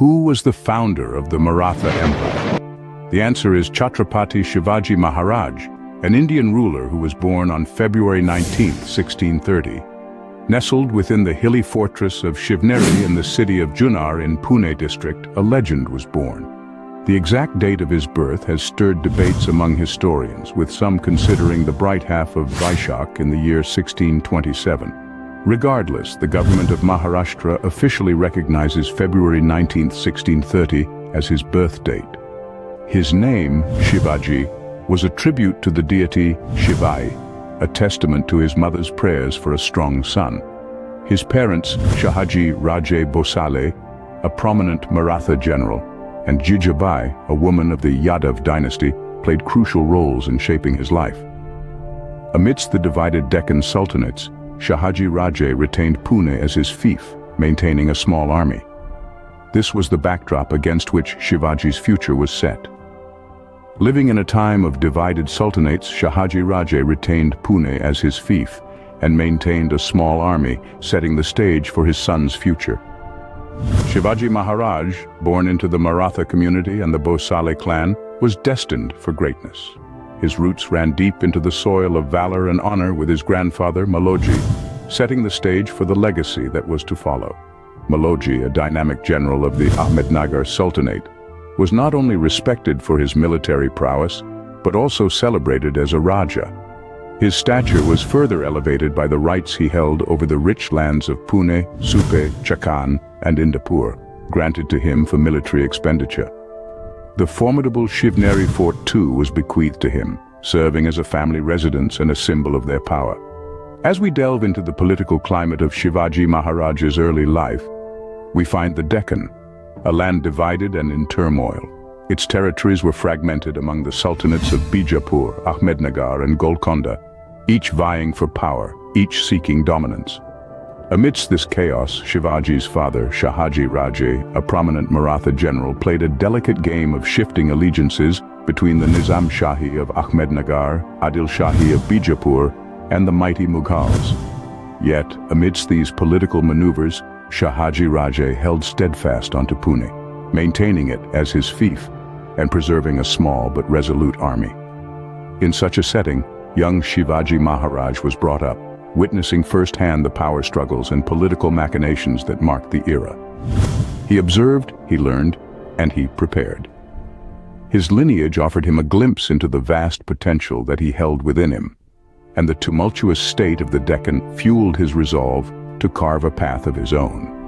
who was the founder of the Maratha Empire? The answer is Chatrapati Shivaji Maharaj, an Indian ruler who was born on February 19, 1630. Nestled within the hilly fortress of Shivneri in the city of Junnar in Pune district, a legend was born. The exact date of his birth has stirred debates among historians, with some considering the bright half of Vaishak in the year 1627. Regardless, the government of Maharashtra officially recognizes February 19, 1630 as his birth date. His name, Shivaji, was a tribute to the deity Shivai, a testament to his mother's prayers for a strong son. His parents, Shahaji Raje Bhosale, a prominent Maratha general, and Jijabai, a woman of the Yadav dynasty, played crucial roles in shaping his life. Amidst the divided Deccan sultanates, Shahaji Raje retained Pune as his fief, maintaining a small army. This was the backdrop against which Shivaji's future was set. Living in a time of divided sultanates, Shahaji Raje retained Pune as his fief and maintained a small army, setting the stage for his son's future. Shivaji Maharaj, born into the Maratha community and the Bhosale clan, was destined for greatness. His roots ran deep into the soil of valor and honor with his grandfather, Maloji, setting the stage for the legacy that was to follow. Maloji, a dynamic general of the Ahmednagar Sultanate, was not only respected for his military prowess, but also celebrated as a Raja. His stature was further elevated by the rights he held over the rich lands of Pune, Supe, Chakan, and Indapur, granted to him for military expenditure. The formidable Shivneri fort too was bequeathed to him, serving as a family residence and a symbol of their power. As we delve into the political climate of Shivaji Maharaj's early life, we find the Deccan, a land divided and in turmoil. Its territories were fragmented among the sultanates of Bijapur, Ahmednagar, and Golconda, each vying for power, each seeking dominance. Amidst this chaos, Shivaji's father, Shahaji Raje, a prominent Maratha general, played a delicate game of shifting allegiances between the Nizam Shahi of Ahmednagar, Adil Shahi of Bijapur, and the mighty Mughals. Yet, amidst these political maneuvers, Shahaji Raje held steadfast onto Pune, maintaining it as his fief and preserving a small but resolute army. In such a setting, young Shivaji Maharaj was brought up, witnessing firsthand the power struggles and political machinations that marked the era. He observed, he learned, and he prepared. His lineage offered him a glimpse into the vast potential that he held within him, and the tumultuous state of the Deccan fueled his resolve to carve a path of his own.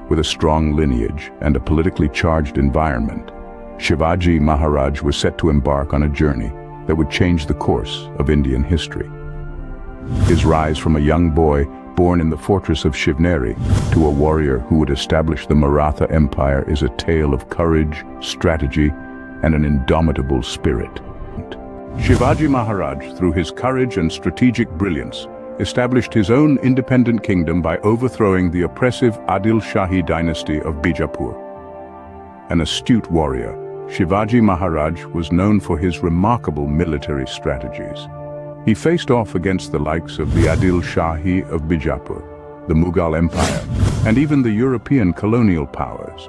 With a strong lineage and a politically charged environment, Shivaji Maharaj was set to embark on a journey that would change the course of Indian history. His rise from a young boy born in the fortress of Shivneri to a warrior who would establish the Maratha Empire is a tale of courage, strategy, and an indomitable spirit. Shivaji Maharaj, through his courage and strategic brilliance, established his own independent kingdom by overthrowing the oppressive Adil Shahi dynasty of Bijapur. An astute warrior, Shivaji Maharaj was known for his remarkable military strategies. He faced off against the likes of the Adil Shahi of Bijapur, the Mughal Empire, and even the European colonial powers.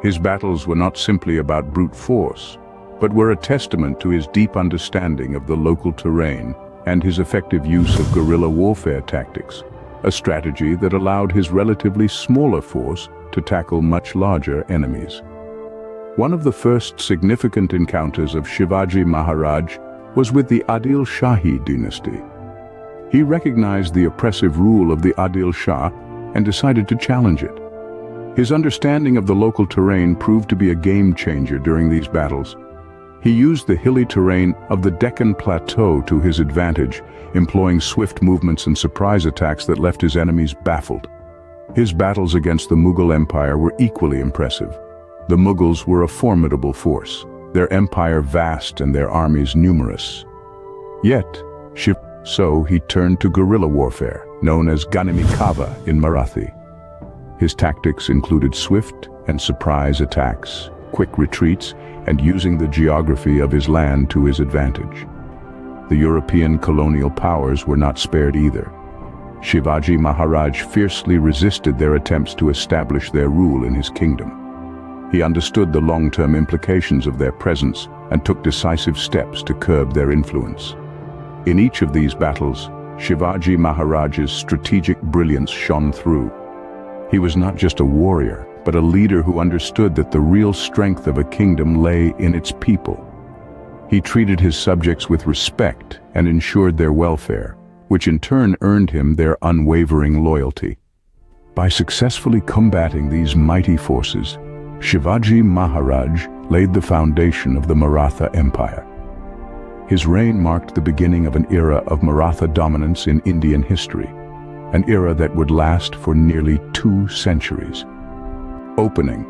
His battles were not simply about brute force, but were a testament to his deep understanding of the local terrain and his effective use of guerrilla warfare tactics, a strategy that allowed his relatively smaller force to tackle much larger enemies. One of the first significant encounters of Shivaji Maharaj was with the Adil Shahi dynasty. He recognized the oppressive rule of the Adil Shah and decided to challenge it. His understanding of the local terrain proved to be a game changer during these battles. He used the hilly terrain of the Deccan Plateau to his advantage, employing swift movements and surprise attacks that left his enemies baffled. His battles against the Mughal Empire were equally impressive. The Mughals were a formidable force, their empire vast and their armies numerous. Yet, so he turned to guerrilla warfare, known as Ganimi Kava in Marathi. His tactics included swift and surprise attacks, quick retreats, and using the geography of his land to his advantage. The European colonial powers were not spared either. Shivaji Maharaj fiercely resisted their attempts to establish their rule in his kingdom. He understood the long-term implications of their presence and took decisive steps to curb their influence. In each of these battles, Shivaji Maharaj's strategic brilliance shone through. He was not just a warrior, but a leader who understood that the real strength of a kingdom lay in its people. He treated his subjects with respect and ensured their welfare, which in turn earned him their unwavering loyalty. By successfully combating these mighty forces, Shivaji Maharaj laid the foundation of the Maratha Empire. His reign marked the beginning of an era of Maratha dominance in Indian history, an era that would last for nearly 2 centuries. Opening.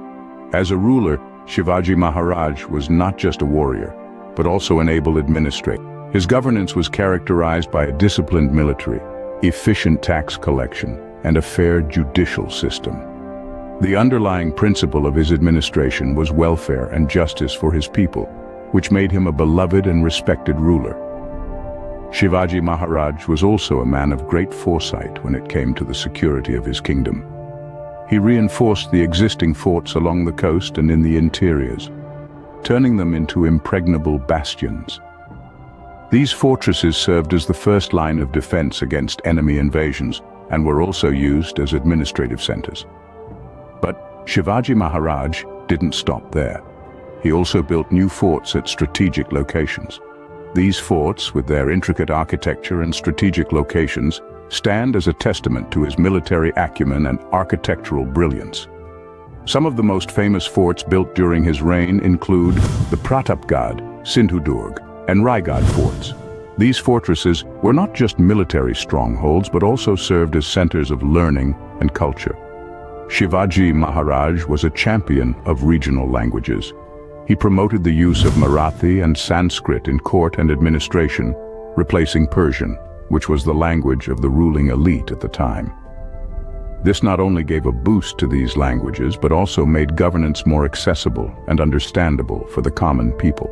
As a ruler, Shivaji Maharaj was not just a warrior, but also an able administrator. His governance was characterized by a disciplined military, efficient tax collection, and a fair judicial system. The underlying principle of his administration was welfare and justice for his people, which made him a beloved and respected ruler. Shivaji Maharaj was also a man of great foresight when it came to the security of his kingdom. He reinforced the existing forts along the coast and in the interiors, turning them into impregnable bastions. These fortresses served as the first line of defense against enemy invasions and were also used as administrative centers. But Shivaji Maharaj didn't stop there. He also built new forts at strategic locations. These forts, with their intricate architecture and strategic locations, stand as a testament to his military acumen and architectural brilliance. Some of the most famous forts built during his reign include the Pratapgarh, Sindhudurg, and Raigad forts. These fortresses were not just military strongholds, but also served as centers of learning and culture. Shivaji Maharaj was a champion of regional languages. He promoted the use of Marathi and Sanskrit in court and administration, replacing Persian, which was the language of the ruling elite at the time. This not only gave a boost to these languages, but also made governance more accessible and understandable for the common people.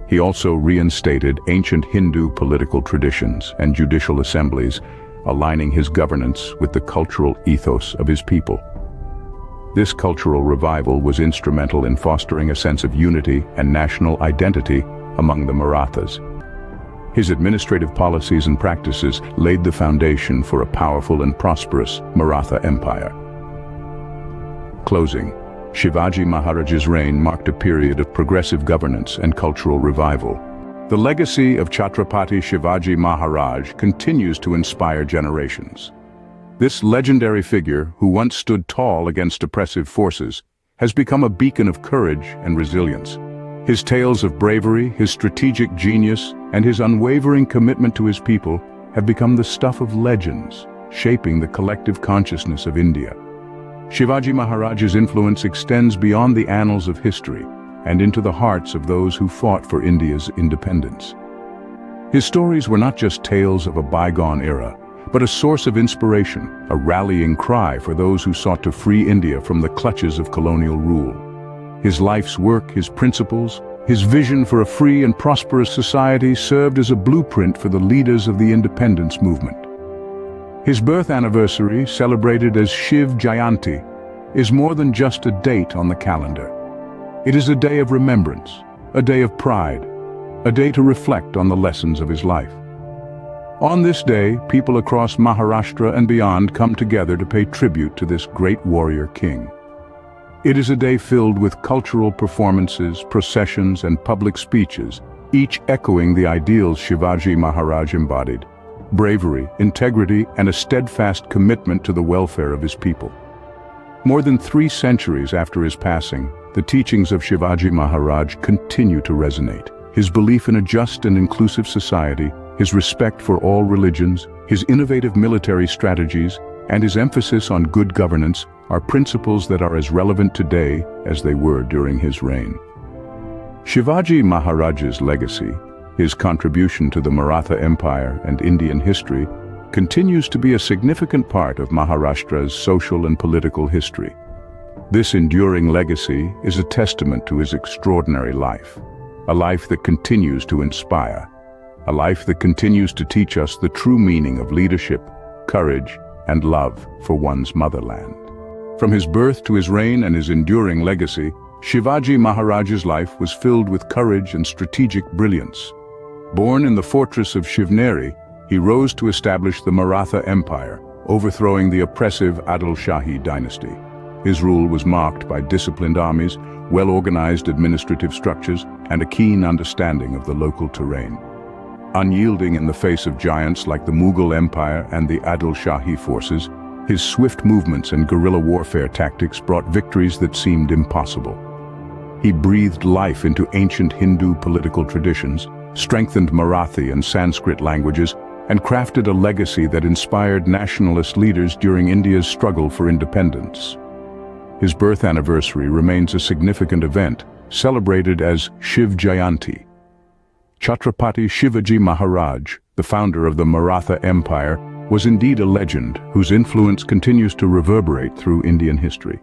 He also reinstated ancient Hindu political traditions and judicial assemblies, aligning his governance with the cultural ethos of his people. This cultural revival was instrumental in fostering a sense of unity and national identity among the Marathas. His administrative policies and practices laid the foundation for a powerful and prosperous Maratha Empire. Closing. Shivaji Maharaj's reign marked a period of progressive governance and cultural revival. The legacy of Chatrapati Shivaji Maharaj continues to inspire generations. This legendary figure, who once stood tall against oppressive forces, has become a beacon of courage and resilience. His tales of bravery, his strategic genius, and his unwavering commitment to his people have become the stuff of legends, shaping the collective consciousness of India. Shivaji Maharaj's influence extends beyond the annals of history and into the hearts of those who fought for India's independence. His stories were not just tales of a bygone era, but a source of inspiration, a rallying cry for those who sought to free India from the clutches of colonial rule. His life's work, his principles, his vision for a free and prosperous society served as a blueprint for the leaders of the independence movement. His birth anniversary, celebrated as Shiv Jayanti, is more than just a date on the calendar. It is a day of remembrance, a day of pride, a day to reflect on the lessons of his life. On this day, people across Maharashtra and beyond come together to pay tribute to this great warrior king. It is a day filled with cultural performances, processions, and public speeches, each echoing the ideals Shivaji Maharaj embodied: bravery, integrity, and a steadfast commitment to the welfare of his people. More than 3 centuries after his passing, the teachings of Shivaji Maharaj continue to resonate. His belief in a just and inclusive society, his respect for all religions, his innovative military strategies, and his emphasis on good governance are principles that are as relevant today as they were during his reign. Shivaji Maharaj's legacy, his contribution to the Maratha Empire and Indian history, continues to be a significant part of Maharashtra's social and political history. This enduring legacy is a testament to his extraordinary life, a life that continues to inspire, a life that continues to teach us the true meaning of leadership, courage, and love for one's motherland. From his birth to his reign and his enduring legacy, Shivaji Maharaj's life was filled with courage and strategic brilliance. Born in the fortress of Shivneri, he rose to establish the Maratha Empire, overthrowing the oppressive Adil Shahi dynasty. His rule was marked by disciplined armies, well-organized administrative structures, and a keen understanding of the local terrain. Unyielding in the face of giants like the Mughal Empire and the Adil Shahi forces, his swift movements and guerrilla warfare tactics brought victories that seemed impossible. He breathed life into ancient Hindu political traditions, strengthened Marathi and Sanskrit languages, and crafted a legacy that inspired nationalist leaders during India's struggle for independence. His birth anniversary remains a significant event, celebrated as Shiv Jayanti. Chatrapati Shivaji Maharaj, the founder of the Maratha Empire, was indeed a legend whose influence continues to reverberate through Indian history.